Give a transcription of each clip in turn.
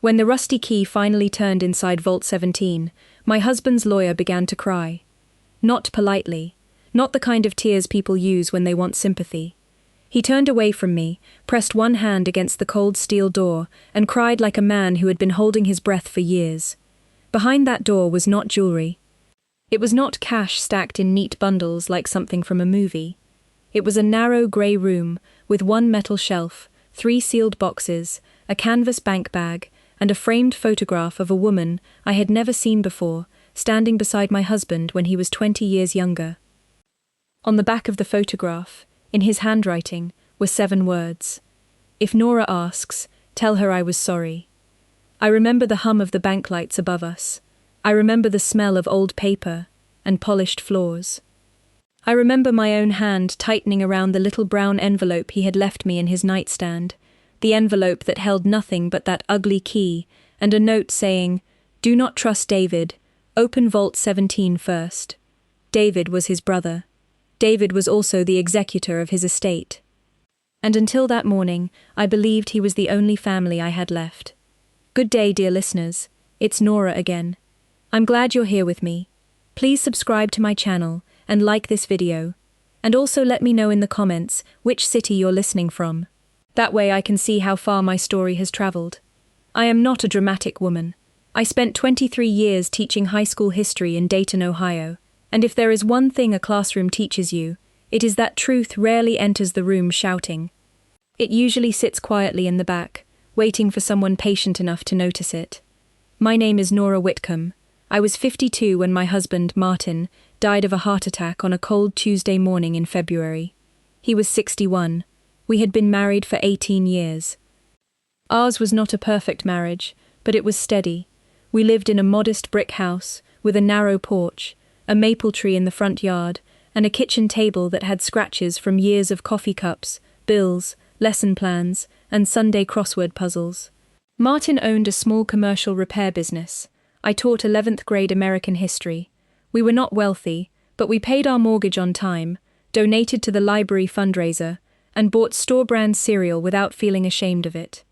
When the rusty key finally turned inside Vault 17, my husband's lawyer began to cry. Not politely, not the kind of tears people use when they want sympathy. He turned away from me, pressed one hand against the cold steel door, and cried like a man who had been holding his breath for years. Behind that door was not jewelry. It was not cash stacked in neat bundles like something from a movie. It was a narrow grey room with one metal shelf, 3 sealed boxes, a canvas bank bag, and a framed photograph of a woman I had never seen before, standing beside my husband when he was 20 years younger. On the back of the photograph, in his handwriting, were 7 words. If Nora asks, tell her I was sorry. I remember the hum of the bank lights above us. I remember the smell of old paper and polished floors. I remember my own hand tightening around the little brown envelope he had left me in his nightstand, the envelope that held nothing but that ugly key, and a note saying, "Do not trust David. Open Vault 17 first." David was his brother. David was also the executor of his estate. And until that morning, I believed he was the only family I had left. Good day, dear listeners. It's Nora again. I'm glad you're here with me. Please subscribe to my channel and like this video. And also let me know in the comments which city you're listening from. That way I can see how far my story has traveled. I am not a dramatic woman. I spent 23 years teaching high school history in Dayton, Ohio, and if there is one thing a classroom teaches you, it is that truth rarely enters the room shouting. It usually sits quietly in the back, waiting for someone patient enough to notice it. My name is Nora Whitcomb. I was 52 when my husband, Martin, died of a heart attack on a cold Tuesday morning in February. He was 61. We had been married for 18 years. Ours was not a perfect marriage, but it was steady. We lived in a modest brick house, with a narrow porch, a maple tree in the front yard, and a kitchen table that had scratches from years of coffee cups, bills, lesson plans, and Sunday crossword puzzles. Martin owned a small commercial repair business. I taught 11th grade American history. We were not wealthy, but we paid our mortgage on time, donated to the library fundraiser, and bought store-brand cereal without feeling ashamed of it.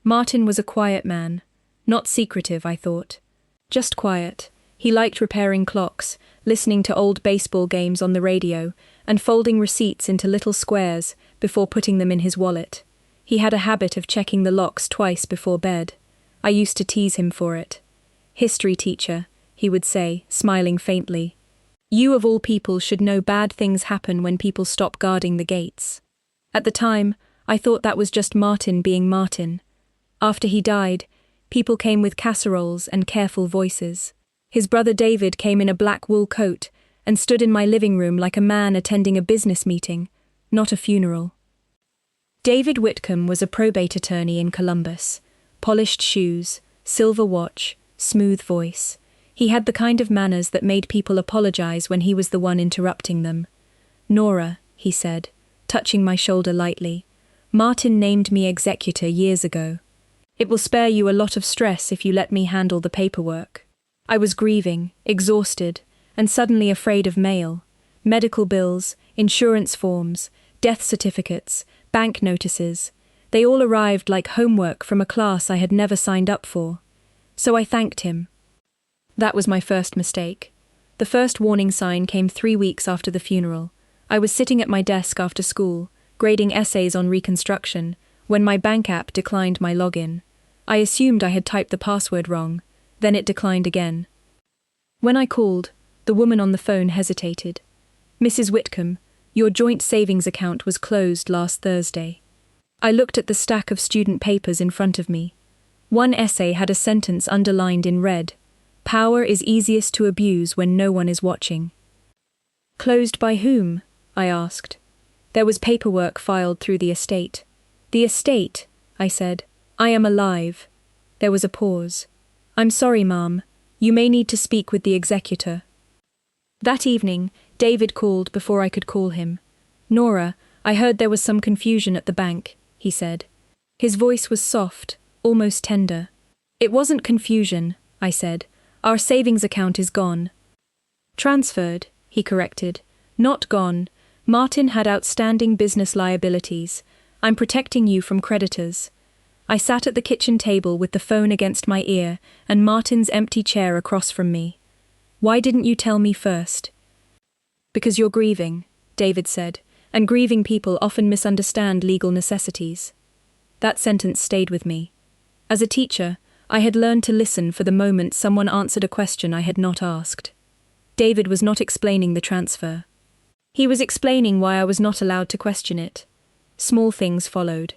Martin was a quiet man. Not secretive, I thought. Just quiet. He liked repairing clocks, listening to old baseball games on the radio, and folding receipts into little squares before putting them in his wallet. He had a habit of checking the locks twice before bed. I used to tease him for it. "History teacher," he would say, smiling faintly. "You of all people should know bad things happen when people stop guarding the gates." At the time, I thought that was just Martin being Martin. After he died, people came with casseroles and careful voices. His brother David came in a black wool coat and stood in my living room like a man attending a business meeting, not a funeral. David Whitcomb was a probate attorney in Columbus. Polished shoes, silver watch, smooth voice. He had the kind of manners that made people apologize when he was the one interrupting them. "Nora," he said, touching my shoulder lightly, "Martin named me executor years ago. It will spare you a lot of stress if you let me handle the paperwork." I was grieving, exhausted, and suddenly afraid of mail. Medical bills, insurance forms, death certificates, bank notices. They all arrived like homework from a class I had never signed up for. So I thanked him. That was my first mistake. The first warning sign came 3 weeks after the funeral. I was sitting at my desk after school, grading essays on Reconstruction, when my bank app declined my login. I assumed I had typed the password wrong. Then it declined again. When I called, the woman on the phone hesitated. "Mrs. Whitcomb, your joint savings account was closed last Thursday." I looked at the stack of student papers in front of me. One essay had a sentence underlined in red. "Power is easiest to abuse when no one is watching." "Closed by whom?" I asked. "There was paperwork filed through the estate." "The estate?" I said. "I am alive." There was a pause. "I'm sorry, ma'am. You may need to speak with the executor." That evening, David called before I could call him. "Nora, I heard there was some confusion at the bank," he said. His voice was soft, almost tender. "It wasn't confusion," I said. "Our savings account is gone." "Transferred," he corrected. "Not gone. Martin had outstanding business liabilities. I'm protecting you from creditors." I sat at the kitchen table with the phone against my ear and Martin's empty chair across from me. "Why didn't you tell me first?" "Because you're grieving," David said, "and grieving people often misunderstand legal necessities." That sentence stayed with me. As a teacher, I had learned to listen for the moment someone answered a question I had not asked. David was not explaining the transfer. He was explaining why I was not allowed to question it. Small things followed.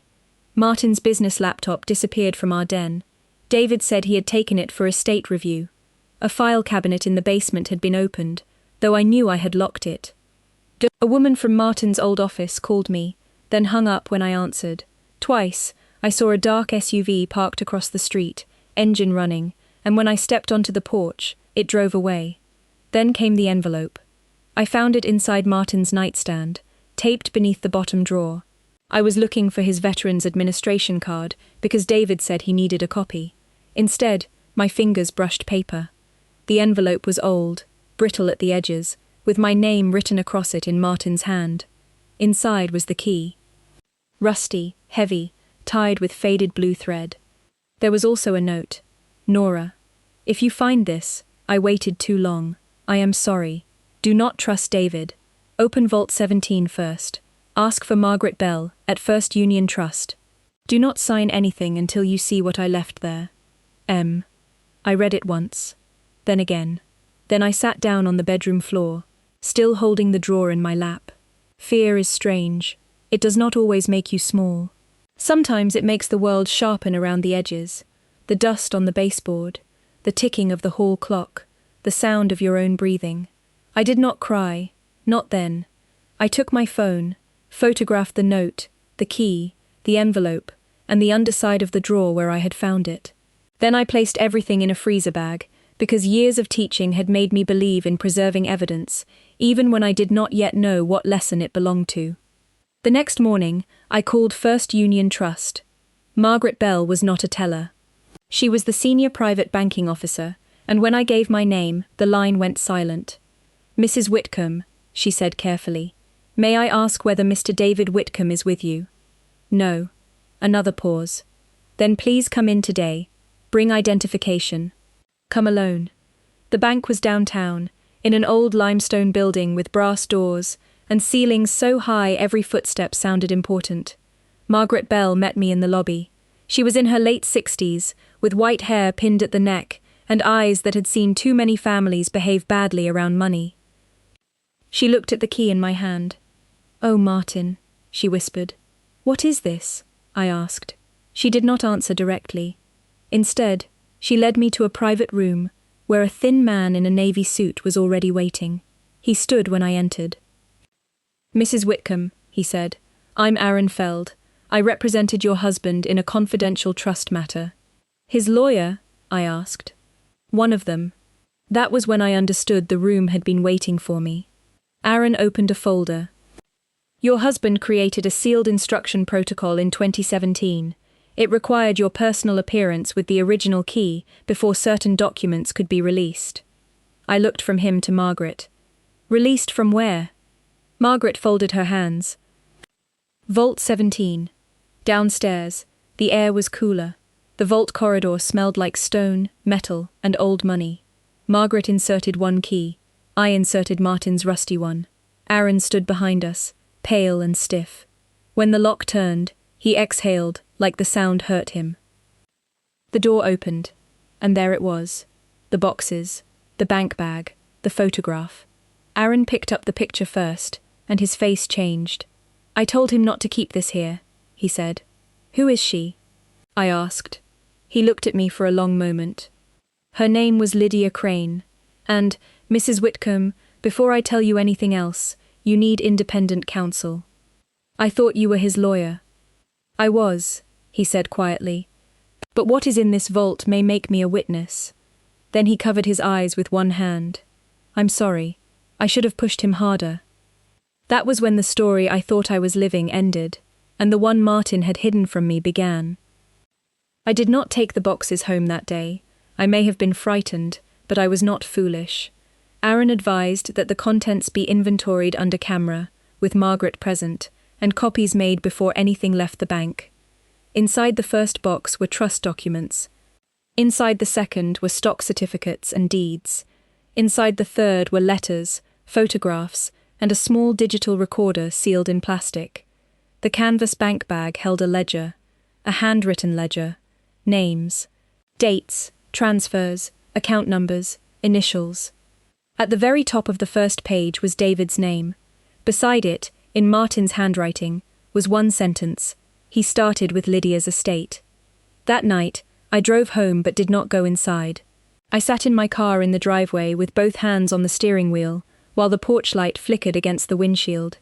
Martin's business laptop disappeared from our den. David said he had taken it for estate review. A file cabinet in the basement had been opened, though I knew I had locked it. A woman from Martin's old office called me, then hung up when I answered. Twice, I saw a dark SUV parked across the street, engine running, and when I stepped onto the porch, it drove away. Then came the envelope. I found it inside Martin's nightstand, taped beneath the bottom drawer. I was looking for his Veterans Administration card because David said he needed a copy. Instead, my fingers brushed paper. The envelope was old, brittle at the edges, with my name written across it in Martin's hand. Inside was the key. Rusty, heavy, tied with faded blue thread. There was also a note. "Nora, if you find this, I waited too long. I am sorry. Do not trust David. Open Vault 17 first. Ask for Margaret Bell, at First Union Trust. Do not sign anything until you see what I left there. M." I read it once. Then again. Then I sat down on the bedroom floor, still holding the drawer in my lap. Fear is strange. It does not always make you small. Sometimes it makes the world sharpen around the edges. The dust on the baseboard, the ticking of the hall clock, the sound of your own breathing. I did not cry, not then. I took my phone, photographed the note, the key, the envelope, and the underside of the drawer where I had found it. Then I placed everything in a freezer bag, because years of teaching had made me believe in preserving evidence, even when I did not yet know what lesson it belonged to. The next morning, I called First Union Trust. Margaret Bell was not a teller. She was the senior private banking officer, and when I gave my name, the line went silent. "Mrs. Whitcomb," she said carefully, "may I ask whether Mr. David Whitcomb is with you?" "No." Another pause. "Then please come in today. Bring identification." "Come alone." The bank was downtown, in an old limestone building with brass doors, and ceilings so high every footstep sounded important. Margaret Bell met me in the lobby. She was in her late 60s, with white hair pinned at the neck, and eyes that had seen too many families behave badly around money. She looked at the key in my hand. "Oh, Martin," she whispered. "What is this?" I asked. She did not answer directly. Instead, she led me to a private room, where a thin man in a navy suit was already waiting. He stood when I entered. "Mrs. Whitcomb," he said, "I'm Aaron Feld. I represented your husband in a confidential trust matter." "His lawyer?" I asked. "One of them." That was when I understood the room had been waiting for me. Aaron opened a folder. "Your husband created a sealed instruction protocol in 2017. It required your personal appearance with the original key before certain documents could be released." I looked from him to Margaret. "Released from where?" Margaret folded her hands. "Vault 17. Downstairs. The air was cooler. The vault corridor smelled like stone, metal, and old money. Margaret inserted one key. I inserted Martin's rusty one. Aaron stood behind us, pale and stiff. When the lock turned, he exhaled, like the sound hurt him. The door opened, and there it was. The boxes, the bank bag, the photograph. Aaron picked up the picture first, and his face changed. "I told him not to keep this here," he said. "Who is she?" I asked. He looked at me for a long moment. "Her name was Lydia Crane, and, Mrs. Whitcomb, before I tell you anything else, you need independent counsel." "I thought you were his lawyer." "I was," he said quietly. "But what is in this vault may make me a witness." Then he covered his eyes with one hand. "I'm sorry. I should have pushed him harder." That was when the story I thought I was living ended, and the one Martin had hidden from me began. I did not take the boxes home that day. I may have been frightened, but I was not foolish. Aaron advised that the contents be inventoried under camera, with Margaret present, and copies made before anything left the bank. Inside the first box were trust documents. Inside the second were stock certificates and deeds. Inside the third were letters, photographs, and a small digital recorder sealed in plastic. The canvas bank bag held a ledger, a handwritten ledger, names, dates, transfers, account numbers, initials. At the very top of the first page was David's name. Beside it, in Martin's handwriting, was one sentence. He started with Lydia's estate. That night, I drove home but did not go inside. I sat in my car in the driveway with both hands on the steering wheel, while the porch light flickered against the windshield.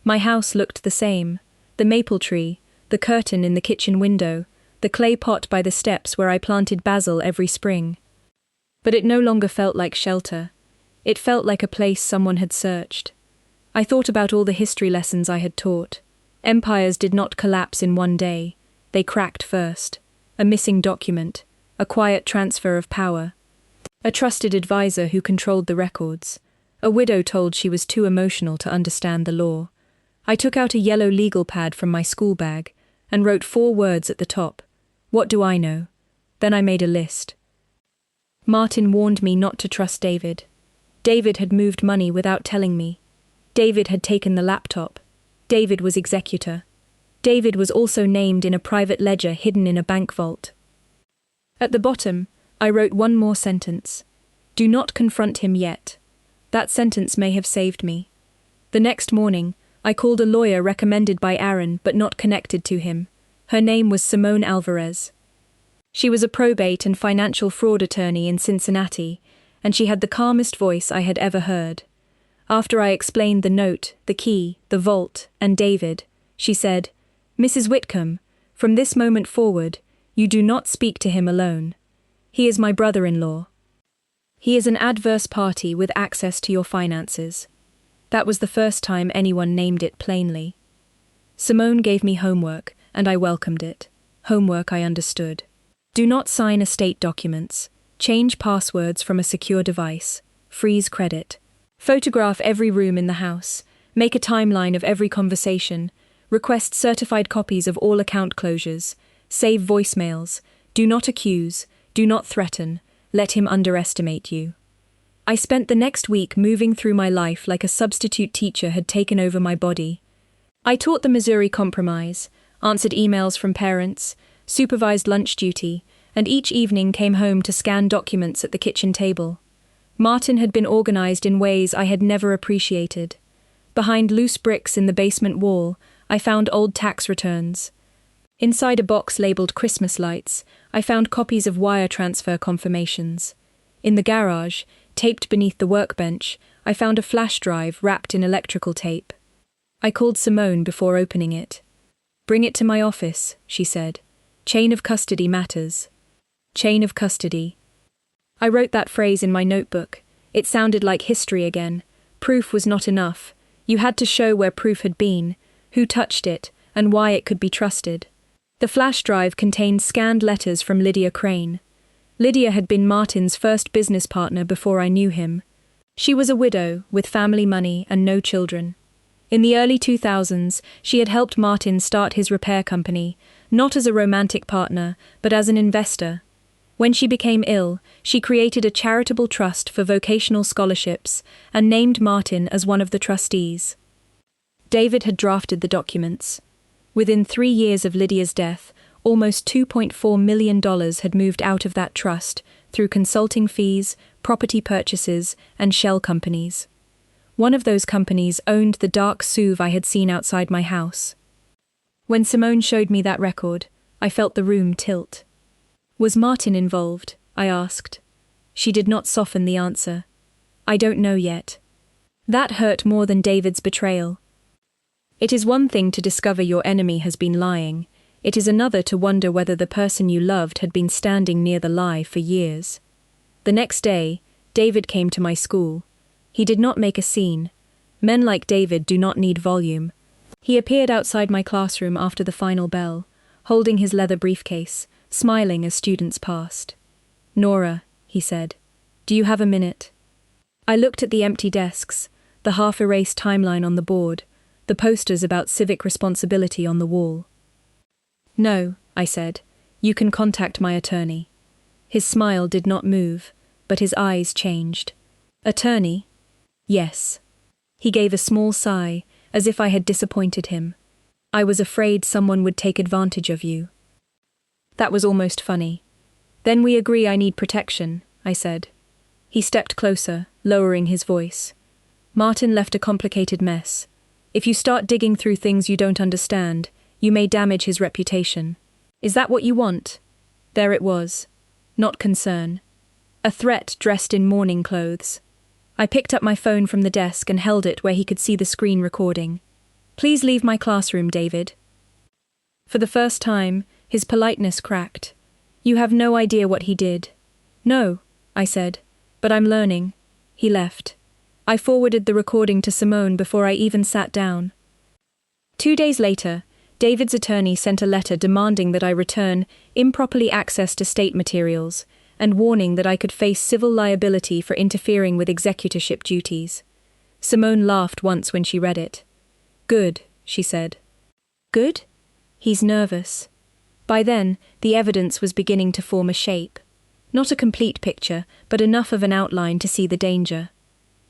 My house looked the same. The maple tree, the curtain in the kitchen window, the clay pot by the steps where I planted basil every spring. But it no longer felt like shelter. It felt like a place someone had searched. I thought about all the history lessons I had taught. Empires did not collapse in one day. They cracked first. A missing document, a quiet transfer of power. A trusted advisor who controlled the records. A widow told she was too emotional to understand the law. I took out a yellow legal pad from my school bag and wrote 4 words at the top. What do I know? Then I made a list. Martin warned me not to trust David. David had moved money without telling me. David had taken the laptop. David was executor. David was also named in a private ledger hidden in a bank vault. At the bottom, I wrote one more sentence. Do not confront him yet. That sentence may have saved me. The next morning, I called a lawyer recommended by Aaron but not connected to him. Her name was Simone Alvarez. She was a probate and financial fraud attorney in Cincinnati, and she had the calmest voice I had ever heard. After I explained the note, the key, the vault, and David, she said, Mrs. Whitcomb, from this moment forward, you do not speak to him alone. He is my brother-in-law. He is an adverse party with access to your finances. That was the first time anyone named it plainly. Simone gave me homework, and I welcomed it. Homework I understood. Do not sign estate documents. Change passwords from a secure device. Freeze credit. Photograph every room in the house. Make a timeline of every conversation. Request certified copies of all account closures. Save voicemails. Do not accuse. Do not threaten. Let him underestimate you. I spent the next week moving through my life like a substitute teacher had taken over my body. I taught the Missouri Compromise, answered emails from parents, supervised lunch duty, and each evening came home to scan documents at the kitchen table. Martin had been organized in ways I had never appreciated. Behind loose bricks in the basement wall, I found old tax returns. Inside a box labeled Christmas lights, I found copies of wire transfer confirmations. In the garage, taped beneath the workbench, I found a flash drive wrapped in electrical tape. I called Simone before opening it. Bring it to my office, she said. Chain of custody matters. Chain of custody. I wrote that phrase in my notebook. It sounded like history again. Proof was not enough. You had to show where proof had been, who touched it, and why it could be trusted. The flash drive contained scanned letters from Lydia Crane. Lydia had been Martin's first business partner before I knew him. She was a widow, with family money and no children. In the early 2000s, she had helped Martin start his repair company, not as a romantic partner, but as an investor. When she became ill, she created a charitable trust for vocational scholarships and named Martin as one of the trustees. David had drafted the documents. Within 3 years of Lydia's death, almost $2.4 million had moved out of that trust through consulting fees, property purchases, and shell companies. One of those companies owned the dark SUV I had seen outside my house. When Simone showed me that record, I felt the room tilt. Was Martin involved? I asked. She did not soften the answer. I don't know yet. That hurt more than David's betrayal. It is one thing to discover your enemy has been lying. It is another to wonder whether the person you loved had been standing near the lie for years. The next day, David came to my school. He did not make a scene. Men like David do not need volume. He appeared outside my classroom after the final bell, holding his leather briefcase, smiling as students passed. Nora, he said, do you have a minute? I looked at the empty desks, the half-erased timeline on the board, the posters about civic responsibility on the wall. No, I said. You can contact my attorney. His smile did not move, but his eyes changed. Attorney? Yes. He gave a small sigh, as if I had disappointed him. I was afraid someone would take advantage of you. That was almost funny. Then we agree I need protection, I said. He stepped closer, lowering his voice. Martin left a complicated mess. If you start digging through things you don't understand, you may damage his reputation. Is that what you want? There it was. Not concern. A threat dressed in mourning clothes. I picked up my phone from the desk and held it where he could see the screen recording. Please leave my classroom, David. For the first time, his politeness cracked. You have no idea what he did. No, I said, but I'm learning. He left. I forwarded the recording to Simone before I even sat down. 2 days later, David's attorney sent a letter demanding that I return improperly accessed estate materials and warning that I could face civil liability for interfering with executorship duties. Simone laughed once when she read it. Good, she said. Good? He's nervous. By then, the evidence was beginning to form a shape. Not a complete picture, but enough of an outline to see the danger.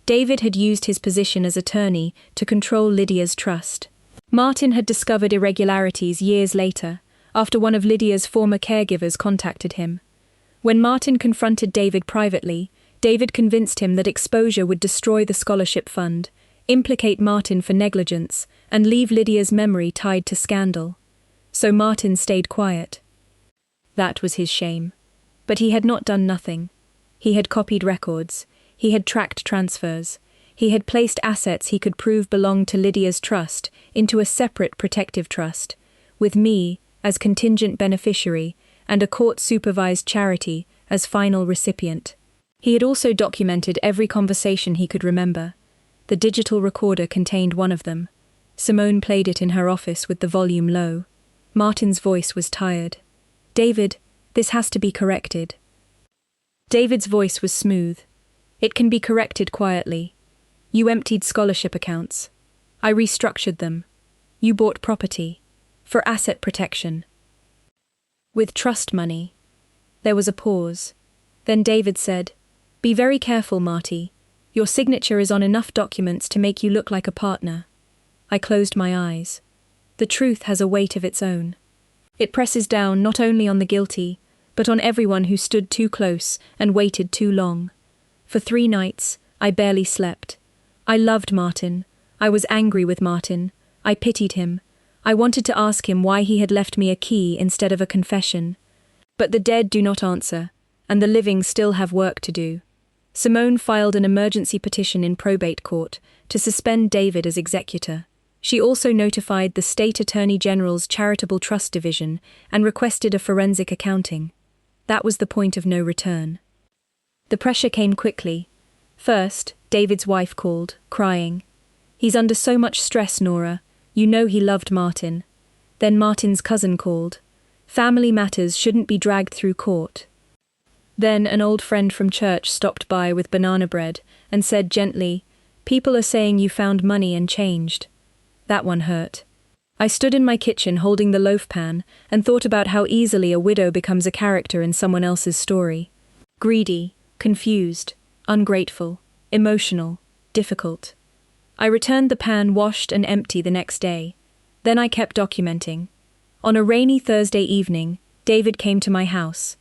David had used his position as attorney to control Lydia's trust. Martin had discovered irregularities years later, after one of Lydia's former caregivers contacted him. When Martin confronted David privately, David convinced him that exposure would destroy the scholarship fund, implicate Martin for negligence, and leave Lydia's memory tied to scandal. So Martin stayed quiet. That was his shame. But he had not done nothing. He had copied records. He had tracked transfers. He had placed assets he could prove belonged to Lydia's trust into a separate protective trust, with me as contingent beneficiary and a court-supervised charity as final recipient. He had also documented every conversation he could remember. The digital recorder contained one of them. Simone played it in her office with the volume low. Martin's voice was tired. David, this has to be corrected. David's voice was smooth. It can be corrected quietly. You emptied scholarship accounts. I restructured them. You bought property. For asset protection. With trust money. There was a pause. Then David said, Be very careful, Marty. Your signature is on enough documents to make you look like a partner. I closed my eyes. The truth has a weight of its own. It presses down not only on the guilty, but on everyone who stood too close and waited too long. For 3 nights, I barely slept. I loved Martin. I was angry with Martin. I pitied him. I wanted to ask him why he had left me a key instead of a confession. But the dead do not answer, and the living still have work to do. Simone filed an emergency petition in probate court to suspend David as executor. She also notified the State Attorney General's Charitable Trust Division and requested a forensic accounting. That was the point of no return. The pressure came quickly. First, David's wife called, crying. He's under so much stress, Nora. You know he loved Martin. Then Martin's cousin called. Family matters shouldn't be dragged through court. Then an old friend from church stopped by with banana bread and said gently, People are saying you found money and changed. That one hurt. I stood in my kitchen holding the loaf pan and thought about how easily a widow becomes a character in someone else's story. Greedy, confused, ungrateful, emotional, difficult. I returned the pan washed and empty the next day. Then I kept documenting. On a rainy Thursday evening, David came to my house.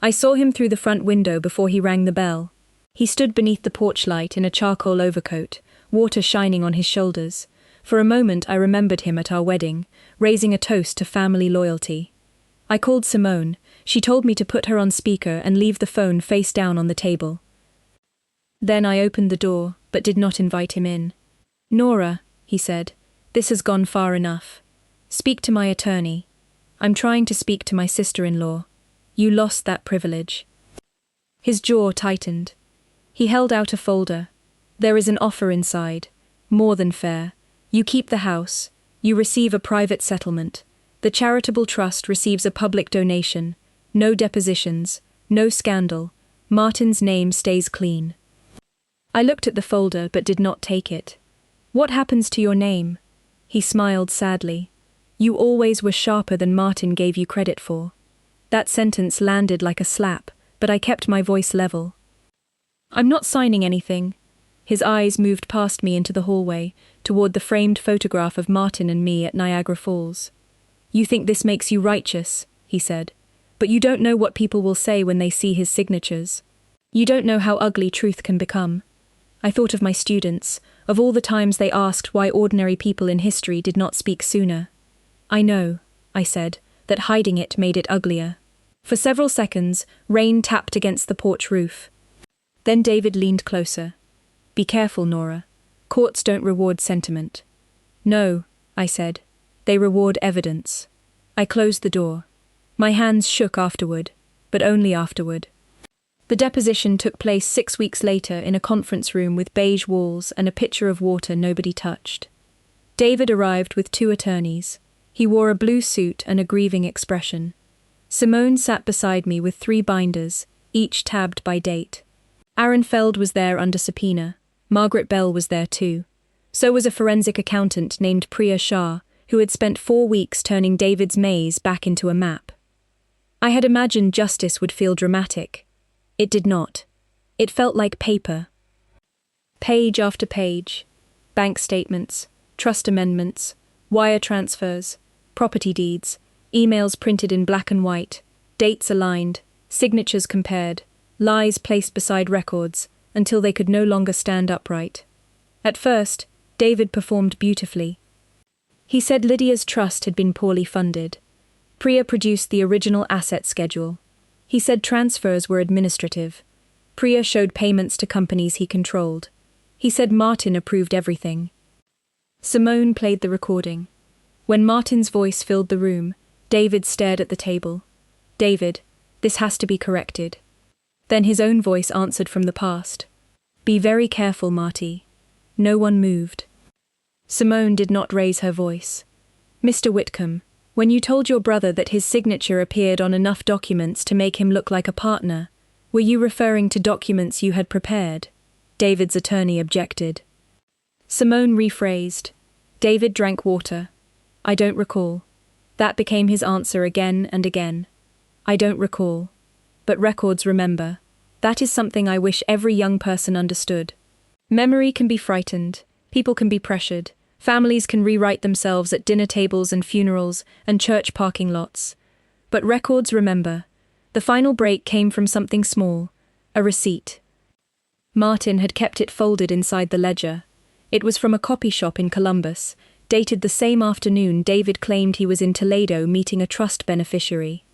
I saw him through the front window before he rang the bell. He stood beneath the porch light in a charcoal overcoat, water shining on his shoulders. For a moment I remembered him at our wedding, raising a toast to family loyalty. I called Simone. She told me to put her on speaker and leave the phone face down on the table. Then I opened the door, but did not invite him in. Nora, he said, this has gone far enough. Speak to my attorney. I'm trying to speak to my sister-in-law. You lost that privilege. His jaw tightened. He held out a folder. There is an offer inside. More than fair. You keep the house. You receive a private settlement. The charitable trust receives a public donation. No depositions. No scandal. Martin's name stays clean. I looked at the folder but did not take it. What happens to your name? He smiled sadly. You always were sharper than Martin gave you credit for. That sentence landed like a slap, but I kept my voice level. I'm not signing anything. His eyes moved past me into the hallway, toward the framed photograph of Martin and me at Niagara Falls. You think this makes you righteous, he said, but you don't know what people will say when they see his signatures. You don't know how ugly truth can become. I thought of my students, of all the times they asked why ordinary people in history did not speak sooner. I know, I said, that hiding it made it uglier. For several seconds, rain tapped against the porch roof. Then David leaned closer. Be careful, Nora. Courts don't reward sentiment. No, I said. They reward evidence. I closed the door. My hands shook afterward, but only afterward. The deposition took place 6 weeks later in a conference room with beige walls and a pitcher of water nobody touched. David arrived with 2 attorneys. He wore a blue suit and a grieving expression. Simone sat beside me with 3 binders, each tabbed by date. Aaron Feld was there under subpoena. Margaret Bell was there too. So was a forensic accountant named Priya Shah, who had spent 4 weeks turning David's maze back into a map. I had imagined justice would feel dramatic. It did not. It felt like paper. Page after page. Bank statements, trust amendments, wire transfers, property deeds, emails printed in black and white, dates aligned, signatures compared, lies placed beside records, until they could no longer stand upright. At first, David performed beautifully. He said Lydia's trust had been poorly funded. Priya produced the original asset schedule. He said transfers were administrative. Priya showed payments to companies he controlled. He said Martin approved everything. Simone played the recording. When Martin's voice filled the room, David stared at the table. David, this has to be corrected. Then his own voice answered from the past. Be very careful, Marty. No one moved. Simone did not raise her voice. Mr. Whitcomb, when you told your brother that his signature appeared on enough documents to make him look like a partner, were you referring to documents you had prepared? David's attorney objected. Simone rephrased. David drank water. I don't recall. That became his answer again and again. I don't recall. But records remember. That is something I wish every young person understood. Memory can be frightened. People can be pressured. Families can rewrite themselves at dinner tables and funerals and church parking lots. But records remember. The final break came from something small, a receipt. Martin had kept it folded inside the ledger. It was from a copy shop in Columbus, dated the same afternoon David claimed he was in Toledo meeting a trust beneficiary.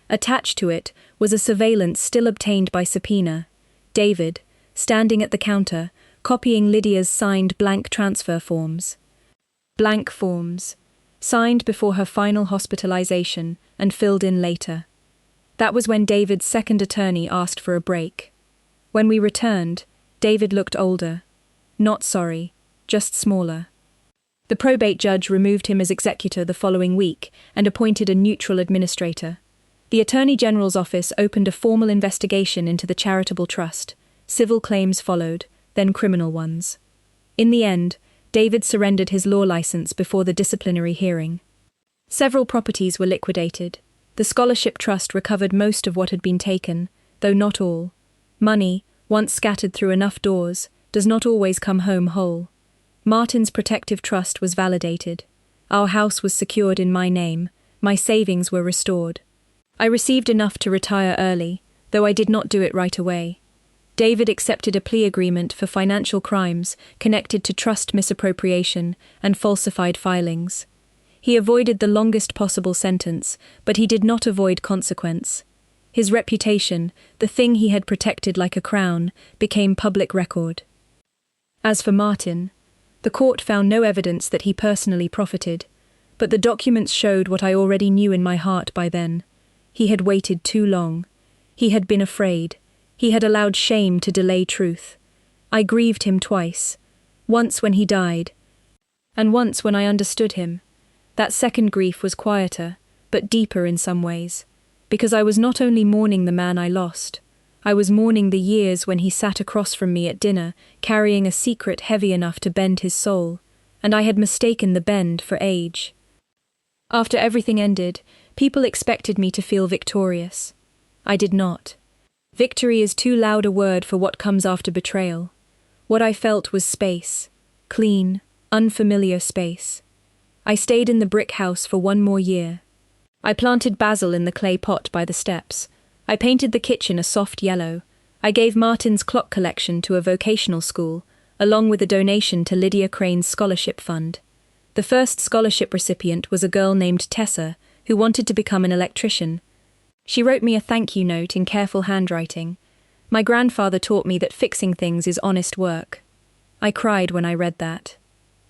Attached to it was a surveillance still obtained by subpoena. David, standing at the counter, copying Lydia's signed blank transfer forms. Blank forms, signed before her final hospitalization and filled in later. That was when David's second attorney asked for a break. When we returned, David looked older. Not sorry, just smaller. The probate judge removed him as executor the following week and appointed a neutral administrator. The Attorney General's office opened a formal investigation into the charitable trust. Civil claims followed, then criminal ones. In the end, David surrendered his law license before the disciplinary hearing. Several properties were liquidated. The scholarship trust recovered most of what had been taken, though not all. Money, once scattered through enough doors, does not always come home whole. Martin's protective trust was validated. Our house was secured in my name. My savings were restored. I received enough to retire early, though I did not do it right away. David accepted a plea agreement for financial crimes connected to trust misappropriation and falsified filings. He avoided the longest possible sentence, but he did not avoid consequence. His reputation, the thing he had protected like a crown, became public record. As for Martin, the court found no evidence that he personally profited, but the documents showed what I already knew in my heart by then. He had waited too long. He had been afraid. He had allowed shame to delay truth. I grieved him twice. Once when he died, and once when I understood him. That second grief was quieter, but deeper in some ways, because I was not only mourning the man I lost, I was mourning the years when he sat across from me at dinner, carrying a secret heavy enough to bend his soul, and I had mistaken the bend for age. After everything ended, people expected me to feel victorious. I did not. Victory is too loud a word for what comes after betrayal. What I felt was space. Clean, unfamiliar space. I stayed in the brick house for 1 more year. I planted basil in the clay pot by the steps. I painted the kitchen a soft yellow. I gave Martin's clock collection to a vocational school, along with a donation to Lydia Crane's scholarship fund. The first scholarship recipient was a girl named Tessa, who wanted to become an electrician. She wrote me a thank you note in careful handwriting. My grandfather taught me that fixing things is honest work. I cried when I read that.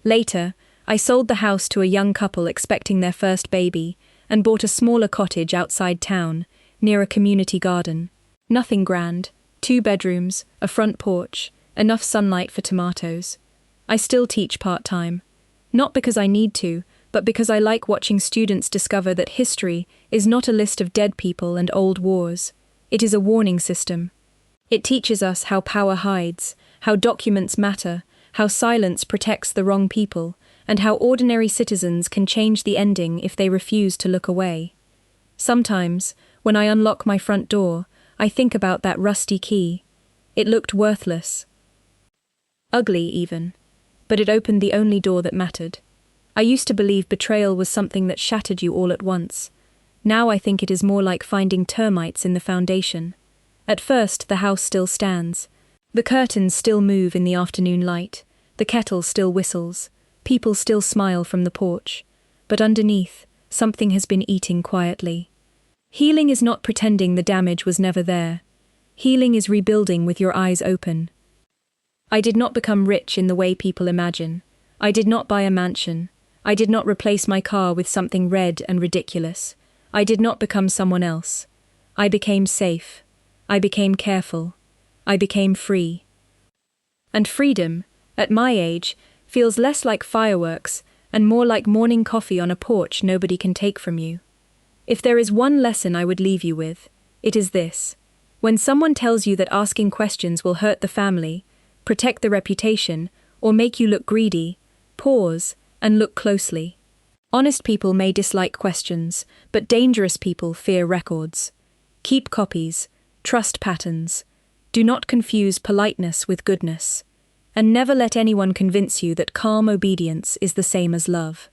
Later, I sold the house to a young couple expecting their first baby and bought a smaller cottage outside town, near a community garden. Nothing grand, 2 bedrooms, a front porch, enough sunlight for tomatoes. I still teach part-time. Not because I need to, but because I like watching students discover that history is not a list of dead people and old wars. It is a warning system. It teaches us how power hides, how documents matter, how silence protects the wrong people, and how ordinary citizens can change the ending if they refuse to look away. Sometimes, when I unlock my front door, I think about that rusty key. It looked worthless. Ugly, even. But it opened the only door that mattered. I used to believe betrayal was something that shattered you all at once. Now I think it is more like finding termites in the foundation. At first, the house still stands. The curtains still move in the afternoon light. The kettle still whistles. People still smile from the porch. But underneath, something has been eating quietly. Healing is not pretending the damage was never there. Healing is rebuilding with your eyes open. I did not become rich in the way people imagine. I did not buy a mansion. I did not replace my car with something red and ridiculous. I did not become someone else. I became safe. I became careful. I became free. And freedom, at my age, feels less like fireworks and more like morning coffee on a porch nobody can take from you. If there is one lesson I would leave you with, it is this. When someone tells you that asking questions will hurt the family, protect the reputation, or make you look greedy, pause and look closely. Honest people may dislike questions, but dangerous people fear records. Keep copies, trust patterns. Do not confuse politeness with goodness. And never let anyone convince you that calm obedience is the same as love.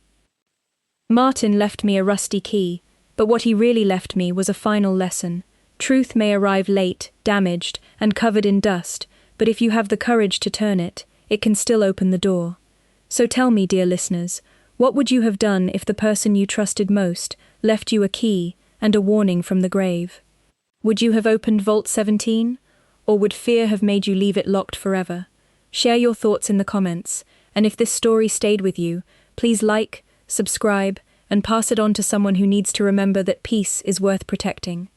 Martin left me a rusty key, but what he really left me was a final lesson. Truth may arrive late, damaged, and covered in dust, but if you have the courage to turn it, it can still open the door. So tell me, dear listeners, what would you have done if the person you trusted most left you a key and a warning from the grave? Would you have opened Vault 17? Or would fear have made you leave it locked forever? Share your thoughts in the comments, and if this story stayed with you, please like, subscribe, and pass it on to someone who needs to remember that peace is worth protecting.